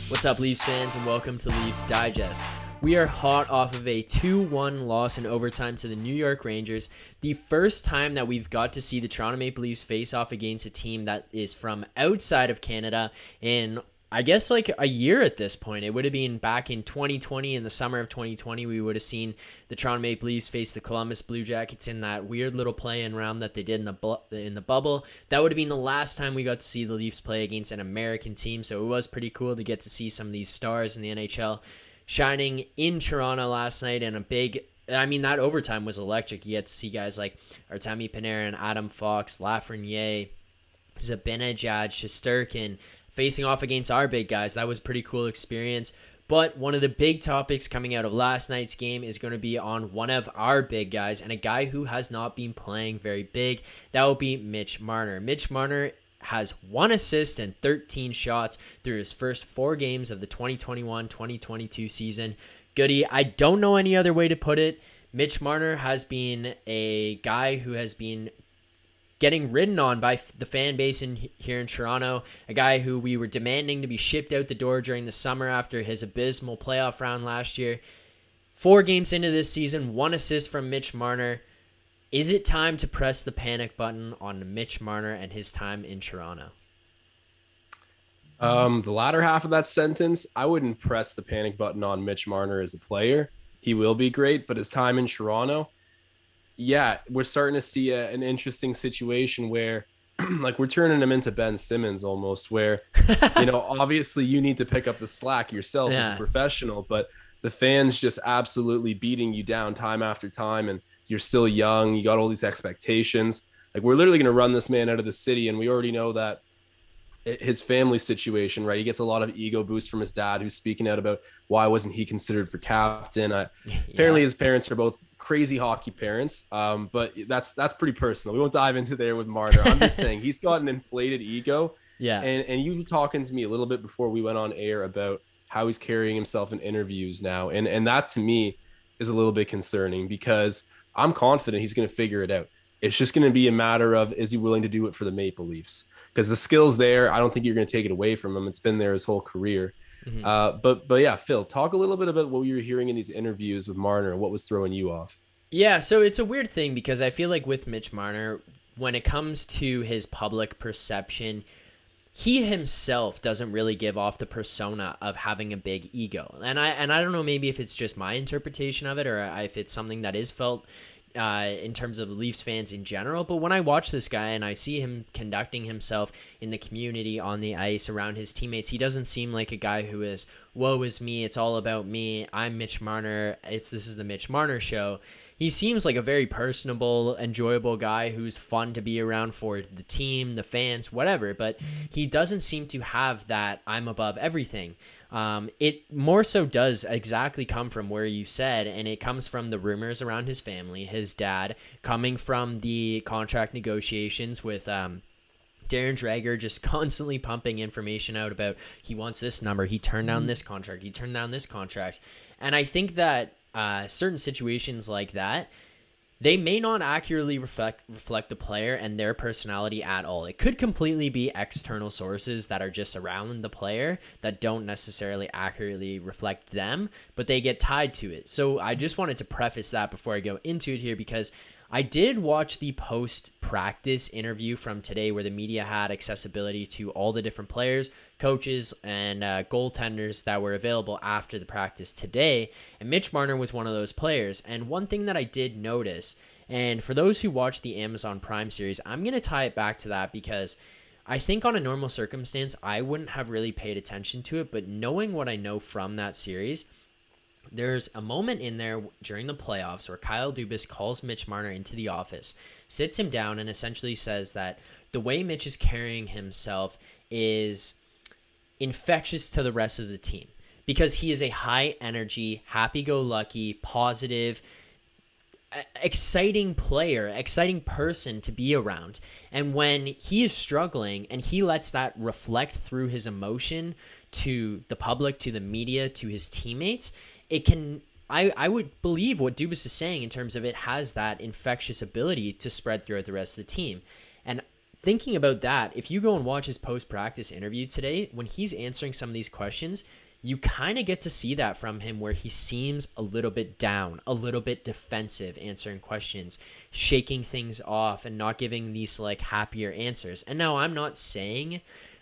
What's up, Leafs fans, and welcome to Leafs Digest. We are hot off of a 2-1 loss in overtime to the New York Rangers. The first time that we've got to see the Toronto Maple Leafs face off against a team that is from outside of Canada in, I guess, like a year at this point. It would have been back in 2020, in the summer of 2020, we would have seen the Toronto Maple Leafs face the Columbus Blue Jackets in that weird little play-in round that they did in the bubble. That would have been the last time we got to see the Leafs play against an American team, so it was pretty cool to get to see some of these stars in the NHL shining in Toronto last night. And that overtime was electric. You get to see guys like Artemi Panarin, Adam Fox, Lafreniere, Zibanejad, Shesterkin facing off against our big guys. That was a pretty cool experience. But one of the big topics coming out of last night's game is going to be on one of our big guys and a guy who has not been playing very big. That will be Mitch Marner. Mitch Marner has 1 assist and 13 shots through his first 4 games of the 2021-2022 season. Goody, I don't know any other way to put it. Mitch Marner has been a guy who has been getting ridden on by the fan base here in Toronto, a guy who we were demanding to be shipped out the door during the summer after his abysmal playoff round last year. 4 games into this season, 1 assist from Mitch Marner. Is it time to press the panic button on Mitch Marner and his time in Toronto? The latter half of that sentence, I wouldn't press the panic button on Mitch Marner as a player. He will be great, but his time in Toronto, yeah, we're starting to see an interesting situation where like we're turning him into Ben Simmons almost, where, obviously you need to pick up the slack yourself as a professional, but the fans just absolutely beating you down time after time. And you're still young. You got all these expectations. Like, we're literally going to run this man out of the city. And we already know that his family situation, right? He gets a lot of ego boost from his dad, who's speaking out about why wasn't he considered for captain. Apparently his parents are both crazy hockey parents. But that's pretty personal. We won't dive into there with Marner. I'm just saying he's got an inflated ego. Yeah. And you talking to me a little bit before we went on air about how he's carrying himself in interviews now. And that to me is a little bit concerning, because I'm confident he's going to figure it out. It's just going to be a matter of, is he willing to do it for the Maple Leafs? Because the skill's there. I don't think you're going to take it away from him. It's been there his whole career. Mm-hmm. But yeah, Phil, talk a little bit about what you were hearing in these interviews with Marner and what was throwing you off. Yeah, so it's a weird thing, because I feel like with Mitch Marner, when it comes to his public perception, he himself doesn't really give off the persona of having a big ego. And I don't know, maybe if it's just my interpretation of it, or if it's something that is felt in terms of the Leafs fans in general. But when I watch this guy and I see him conducting himself in the community, on the ice, around his teammates, he doesn't seem like a guy who is, woe is me, it's all about me, I'm Mitch Marner, this is the Mitch Marner show. He seems like a very personable, enjoyable guy who's fun to be around for the team, the fans, whatever. But he doesn't seem to have that I'm above everything. It more so does exactly come from where you said, and it comes from the rumors around his family, his dad, coming from the contract negotiations with Darren Dreger, just constantly pumping information out about he wants this number, he turned down this contract, he turned down this contract. And I think that certain situations like that, they may not accurately reflect the player and their personality at all. It could completely be external sources that are just around the player that don't necessarily accurately reflect them, but they get tied to it. So I just wanted to preface that before I go into it here, because I did watch the post-practice interview from today where the media had accessibility to all the different players, coaches, and goaltenders that were available after the practice today. And Mitch Marner was one of those players. And one thing that I did notice, and for those who watch the Amazon Prime series, I'm going to tie it back to that, because I think on a normal circumstance, I wouldn't have really paid attention to it. But knowing what I know from that series, there's a moment in there during the playoffs where Kyle Dubas calls Mitch Marner into the office, sits him down, and essentially says that the way Mitch is carrying himself is infectious to the rest of the team, because he is a high energy, happy-go-lucky, positive, exciting player, exciting person to be around. And when he is struggling and he lets that reflect through his emotion to the public, to the media, to his teammates, it can, I would believe what Dubas is saying in terms of it has that infectious ability to spread throughout the rest of the team. And thinking about that, if you go and watch his post-practice interview today, when he's answering some of these questions, you kind of get to see that from him where he seems a little bit down, a little bit defensive answering questions, shaking things off and not giving these like happier answers. And now I'm not saying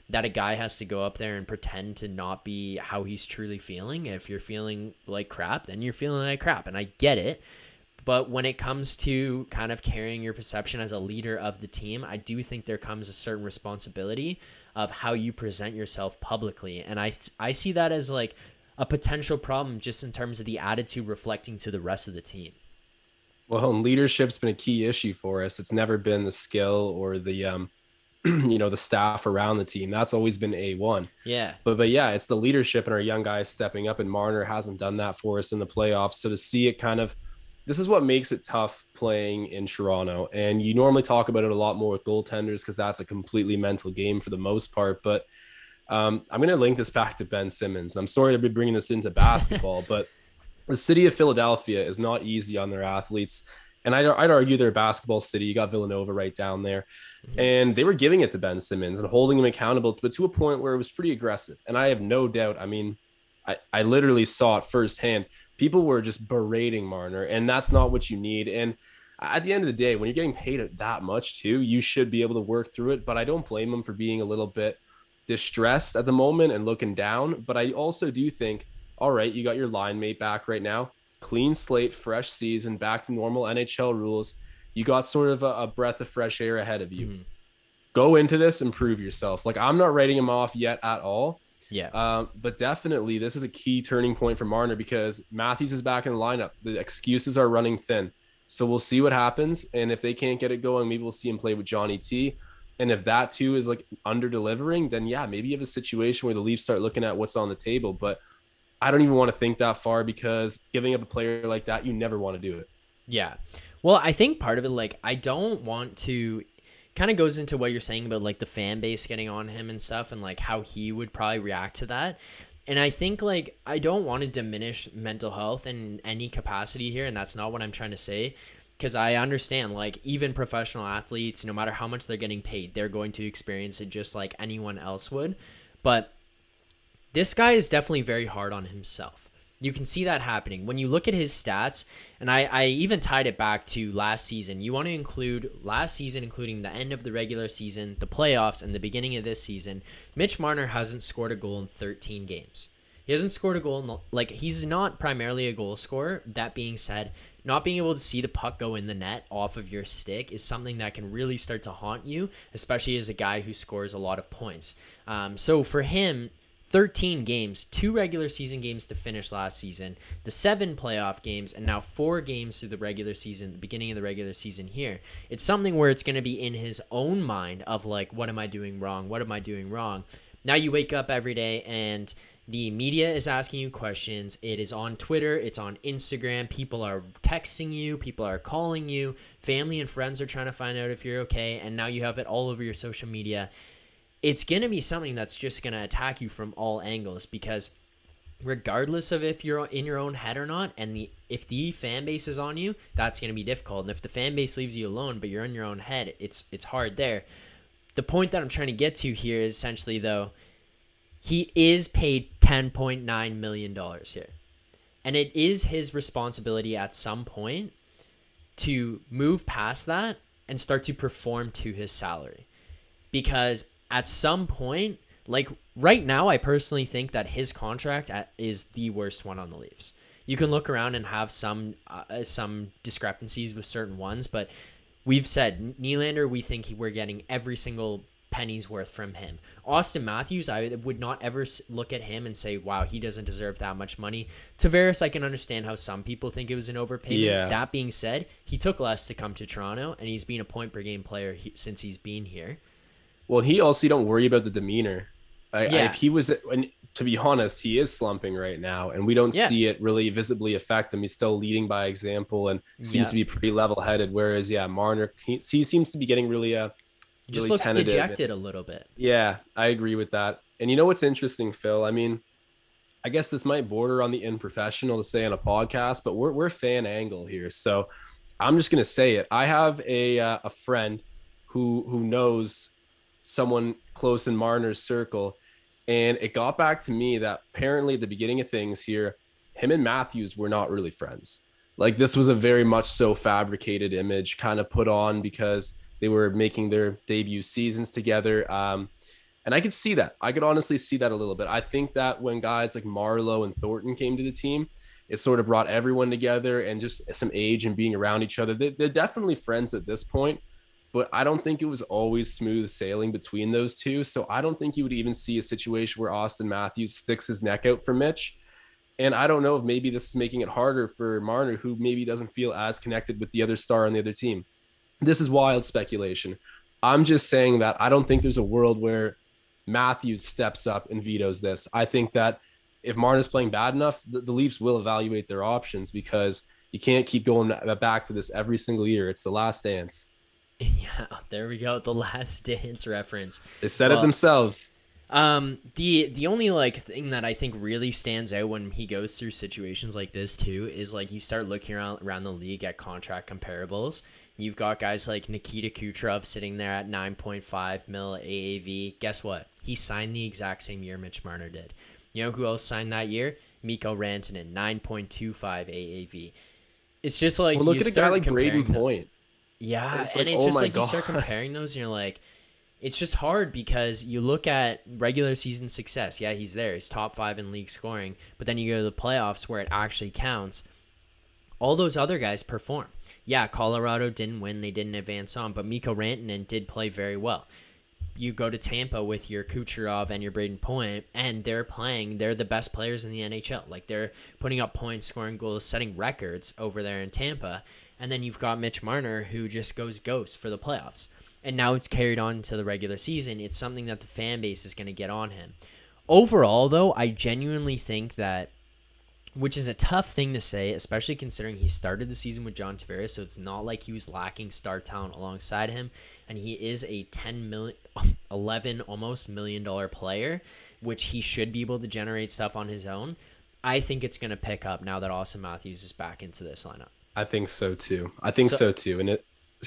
that a guy has to go up there and pretend to not be how he's truly feeling. If you're feeling like crap, then you're feeling like crap. And I get it. But when it comes to kind of carrying your perception as a leader of the team, I do think there comes a certain responsibility of how you present yourself publicly. And I see that as like a potential problem just in terms of the attitude reflecting to the rest of the team. Well, and leadership's been a key issue for us. It's never been the skill or the the staff around the team. That's always been A1. Yeah. But yeah, it's the leadership and our young guys stepping up, and Marner hasn't done that for us in the playoffs. So to see it kind of, this is what makes it tough playing in Toronto. And you normally talk about it a lot more with goaltenders because that's a completely mental game for the most part. But I'm going to link this back to Ben Simmons. I'm sorry to be bringing this into basketball, but the city of Philadelphia is not easy on their athletes. And I'd argue they're a basketball city. You got Villanova right down there. Mm-hmm. And they were giving it to Ben Simmons and holding him accountable, but to a point where it was pretty aggressive. And I have no doubt. I mean, I literally saw it firsthand. People were just berating Marner, and that's not what you need. And at the end of the day, when you're getting paid that much too, you should be able to work through it. But I don't blame him for being a little bit distressed at the moment and looking down. But I also do think, all right, you got your line mate back right now. Clean slate, fresh season, back to normal NHL rules. You got sort of a breath of fresh air ahead of you. Mm-hmm. Go into this and prove yourself. Like, I'm not writing him off yet at all. Yeah. But definitely this is a key turning point for Marner because Matthews is back in the lineup. The excuses are running thin. So we'll see what happens. And if they can't get it going, maybe we'll see him play with Johnny T. And if that too is like under delivering, then yeah, maybe you have a situation where the Leafs start looking at what's on the table. But I don't even want to think that far because giving up a player like that, you never want to do it. Yeah. Well, I think part of it, like, I don't want to, kind of goes into what you're saying about like the fan base getting on him and stuff and like how he would probably react to that. And I think like, I don't want to diminish mental health in any capacity here. And that's not what I'm trying to say. Because I understand, like, even professional athletes, no matter how much they're getting paid, they're going to experience it just like anyone else would. But this guy is definitely very hard on himself. You can see that happening. When you look at his stats, and I even tied it back to last season, you want to include last season, including the end of the regular season, the playoffs, and the beginning of this season, Mitch Marner hasn't scored a goal in 13 games. He hasn't scored a goal, like, he's not primarily a goal scorer. That being said, not being able to see the puck go in the net off of your stick is something that can really start to haunt you, especially as a guy who scores a lot of points. So for him, 13 games, 2 regular season games to finish last season, the 7 playoff games, and now 4 games through the regular season, the beginning of the regular season here. It's something where it's going to be in his own mind of like, what am I doing wrong? What am I doing wrong? Now you wake up every day and the media is asking you questions. It is on Twitter. It's on Instagram. People are texting you. People are calling you. Family and friends are trying to find out if you're okay. And now you have it all over your social media. It's going to be something that's just going to attack you from all angles because regardless of if you're in your own head or not, and if the fan base is on you, that's going to be difficult. And if the fan base leaves you alone, but you're in your own head, it's hard there. The point that I'm trying to get to here is essentially, though, he is paid $10.9 million here. And it is his responsibility at some point to move past that and start to perform to his salary. Because at some point, like right now, I personally think that his contract is the worst one on the Leafs. You can look around and have some discrepancies with certain ones, but we've said Nylander, we think we're getting every single penny's worth from him. Austin Matthews, I would not ever look at him and say, wow, he doesn't deserve that much money. Tavares, I can understand how some people think it was an overpayment. Yeah. That being said, he took less to come to Toronto, and he's been a point-per-game player since he's been here. Well, he also don't worry about the demeanor. If he was, and to be honest, he is slumping right now, and we don't see it really visibly affect him. He's still leading by example and seems to be pretty level-headed. Whereas, Marner, he seems to be getting really just looks dejected a little bit. Yeah, I agree with that. And you know what's interesting, Phil? I mean, I guess this might border on the unprofessional to say on a podcast, but we're fan angle here. So I'm just going to say it. I have a friend who knows someone close in Marner's circle. And it got back to me that apparently at the beginning of things here, him and Matthews were not really friends. Like this was a very much so fabricated image kind of put on because they were making their debut seasons together. And I could see that. I could honestly see that a little bit. I think that when guys like Marlowe and Thornton came to the team, it sort of brought everyone together and just some age and being around each other. They're definitely friends at this point, but I don't think it was always smooth sailing between those two. So I don't think you would even see a situation where Austin Matthews sticks his neck out for Mitch. And I don't know if maybe this is making it harder for Marner, who maybe doesn't feel as connected with the other star on the other team. This is wild speculation. I'm just saying that I don't think there's a world where Matthews steps up and vetoes this. I think that if Marner's playing bad enough, the Leafs will evaluate their options because you can't keep going back to this every single year. It's the last dance. Yeah, there we go. The last dance reference. They said it themselves. The only like thing that I think really stands out when he goes through situations like this too is like you start looking around the league at contract comparables. You've got guys like Nikita Kucherov sitting there at 9.5 mil AAV. Guess what? He signed the exact same year Mitch Marner did. You know who else signed that year? Mikko Rantanen, 9.25 AAV. It's just like, well, look at a guy like Braden Point. Yeah, it's like, and it's just like God. You start comparing those and you're like, it's just hard because you look at regular season success. Yeah, he's there. He's top 5 in league scoring. But then you go to the playoffs where it actually counts. All those other guys perform. Yeah, Colorado didn't win. They didn't advance on. But Mikko Rantanen did play very well. You go to Tampa with your Kucherov and your Braden Point, and they're playing. They're the best players in the NHL. Like, they're putting up points, scoring goals, setting records over there in Tampa. And then you've got Mitch Marner, who just goes ghost for the playoffs. And now it's carried on to the regular season. It's something that the fan base is going to get on him. Overall, though, I genuinely think that, which is a tough thing to say, especially considering he started the season with John Tavares, so it's not like he was lacking star talent alongside him, and he is a 11 almost $1 million player, which he should be able to generate stuff on his own. I think it's going to pick up now that Austin Matthews is back into this lineup. I think so too. And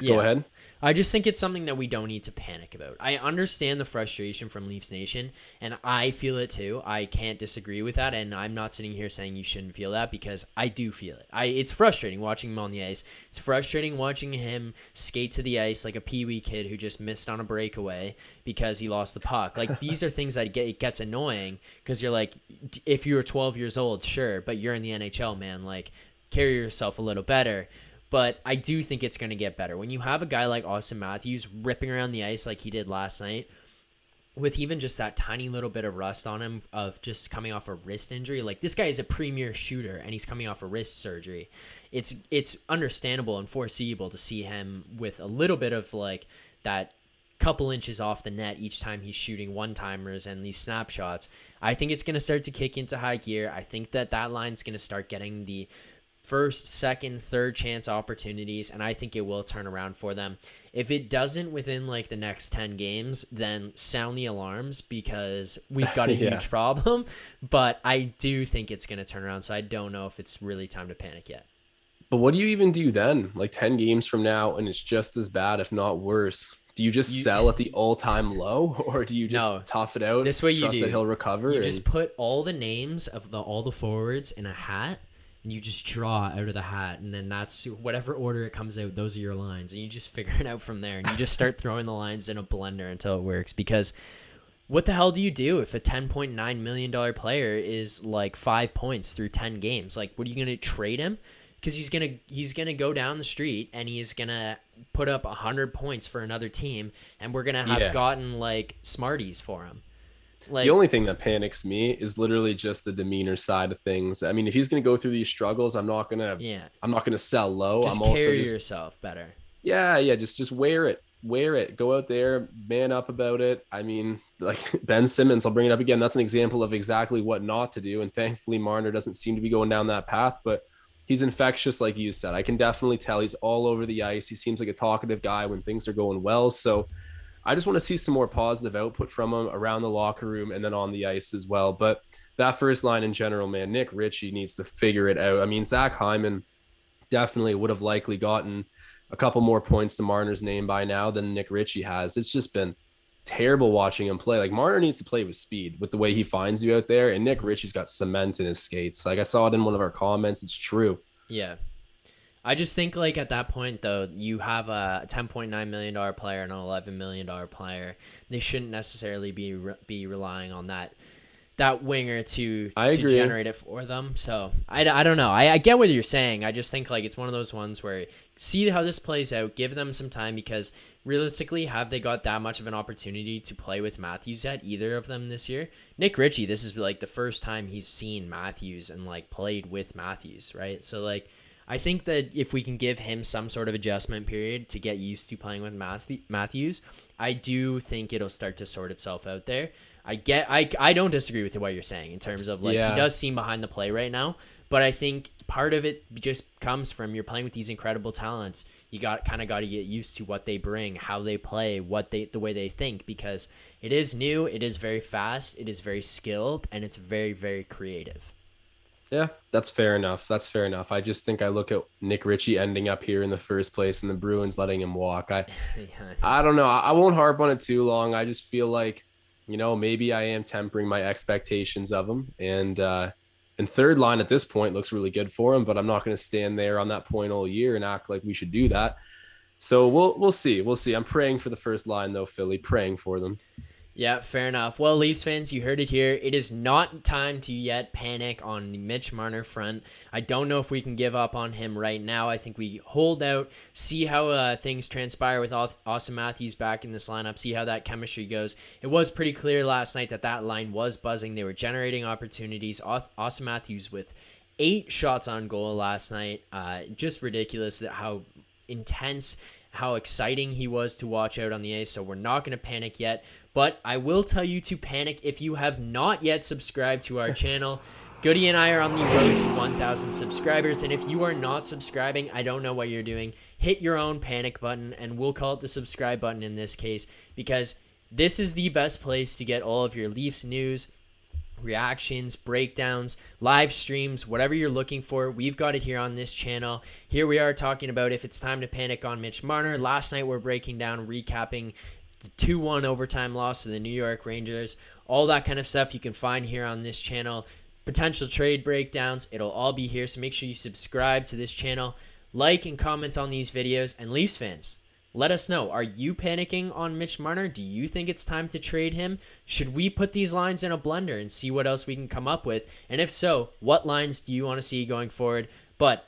go ahead. I just think it's something that we don't need to panic about. I understand the frustration from Leafs Nation, and I feel it too. I can't disagree with that, and I'm not sitting here saying you shouldn't feel that because I do feel it. It's frustrating watching him on the ice. It's frustrating watching him skate to the ice like a peewee kid who just missed on a breakaway because he lost the puck. Like, these are things that it gets annoying because you're like, if you were 12 years old, sure, but you're in the NHL, man. Like, carry yourself a little better. But I do think it's going to get better. When you have a guy like Austin Matthews ripping around the ice like he did last night, with even just that tiny little bit of rust on him of just coming off a wrist injury, like, this guy is a premier shooter and he's coming off a wrist surgery. It's understandable and foreseeable to see him with a little bit of like that couple inches off the net each time he's shooting one-timers and these snapshots. I think it's going to start to kick into high gear. I think that line's going to start getting the first, second, third chance opportunities, and I think it will turn around for them. If it doesn't within like the next 10 games, then sound the alarms because we've got a huge problem. But I do think it's going to turn around, so I don't know if it's really time to panic yet. But what do you even do then? Like 10 games from now, and it's just as bad, if not worse. Do you just sell at the all-time low, or do you just tough it out? This way you trust that he'll recover. You just put all the names of all the forwards in a hat, and you just draw out of the hat, and then that's whatever order it comes out, those are your lines, and you just figure it out from there, and you just start throwing the lines in a blender until it works. Because what the hell do you do if a $10.9 million player is like 5 points through 10 games? Like, what are you going to trade him? Because he's gonna go down the street and he's gonna put up 100 points for another team, and we're gonna have gotten like Smarties for him. Like, the only thing that panics me is literally just the demeanor side of things. I mean, if he's going to go through these struggles, I'm not going to sell low. Just carry yourself better. Yeah. Just wear it. Go out there, man up about it. I mean, like Ben Simmons, I'll bring it up again. That's an example of exactly what not to do. And thankfully Marner doesn't seem to be going down that path, but he's infectious. Like you said, I can definitely tell he's all over the ice. He seems like a talkative guy when things are going well. So I just want to see some more positive output from him around the locker room and then on the ice as well. But that first line in general, man, Nick Ritchie needs to figure it out. I mean, Zach Hyman definitely would have likely gotten a couple more points to Marner's name by now than Nick Ritchie has. It's just been terrible watching him play. Like Marner needs to play with speed with the way he finds you out there. And Nick Mhm. Ritchie's got cement in his skates. Like I saw it in one of our comments. It's true. Yeah. I just think like at that point though, you have a $10.9 million player and an $11 million player. They shouldn't necessarily be relying on that winger I to agree. generate it for them. So I don't know. I get what you're saying. I just think like it's one of those ones where see how this plays out, give them some time because realistically, have they got that much of an opportunity to play with Matthews yet? Either of them this year? Nick Ritchie, this is like the first time he's seen Matthews and like played with Matthews, right? So like I think that if we can give him some sort of adjustment period to get used to playing with Matthews, I do think it'll start to sort itself out there. I don't disagree with what you're saying in terms of like he Yeah. does seem behind the play right now, but I think part of it just comes from you're playing with these incredible talents. You got to get used to what they bring, how they play, the way they think because it is new, it is very fast, it is very skilled, and it's very very creative. Yeah, that's fair enough. That's fair enough. I just think I look at Nick Ritchie ending up here in the first place and the Bruins letting him walk. I Yeah. I don't know. I won't harp on it too long. I just feel like, maybe I am tempering my expectations of him. And third line at this point looks really good for him, but I'm not going to stand there on that point all year and act like we should do that. So we'll see. We'll see. I'm praying for the first line though, Philly, praying for them. Yeah, fair enough. Well, Leafs fans, you heard it here. It is not time to yet panic on the Mitch Marner front. I don't know if we can give up on him right now. I think we hold out, see how things transpire with Austin Matthews back in this lineup, see how that chemistry goes. It was pretty clear last night that line was buzzing. They were generating opportunities. Austin Matthews with 8 shots on goal last night. Just ridiculous that how intense, how exciting he was to watch out on the ice. So we're not going to panic yet. But I will tell you to panic if you have not yet subscribed to our channel. Goody and I are on the road to 1,000 subscribers. And if you are not subscribing, I don't know what you're doing. Hit your own panic button, and we'll call it the subscribe button in this case, because this is the best place to get all of your Leafs news, reactions, breakdowns, live streams, whatever you're looking for. We've got it here on this channel. Here we are talking about if it's time to panic on Mitch Marner. Last night we're breaking down, recapping the 2-1 overtime loss to the New York Rangers. All that kind of stuff you can find here on this channel. Potential trade breakdowns, it'll all be here. So make sure you subscribe to this channel, like and comment on these videos. And Leafs fans, let us know. Are you panicking on Mitch Marner? Do you think it's time to trade him? Should we put these lines in a blender and see what else we can come up with? And if so, what lines do you want to see going forward? But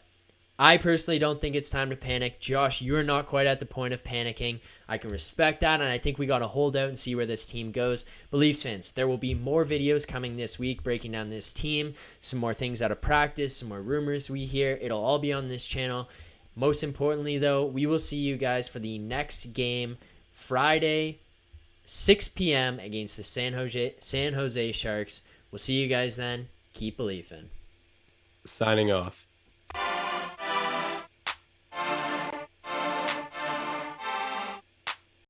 I personally don't think it's time to panic. Josh, you're not quite at the point of panicking. I can respect that, and I think we got to hold out and see where this team goes. But Leafs fans, there will be more videos coming this week breaking down this team, some more things out of practice, some more rumors we hear. It'll all be on this channel. Most importantly, though, we will see you guys for the next game, Friday, 6 p.m. against the San Jose Sharks. We'll see you guys then. Keep believing. Signing off.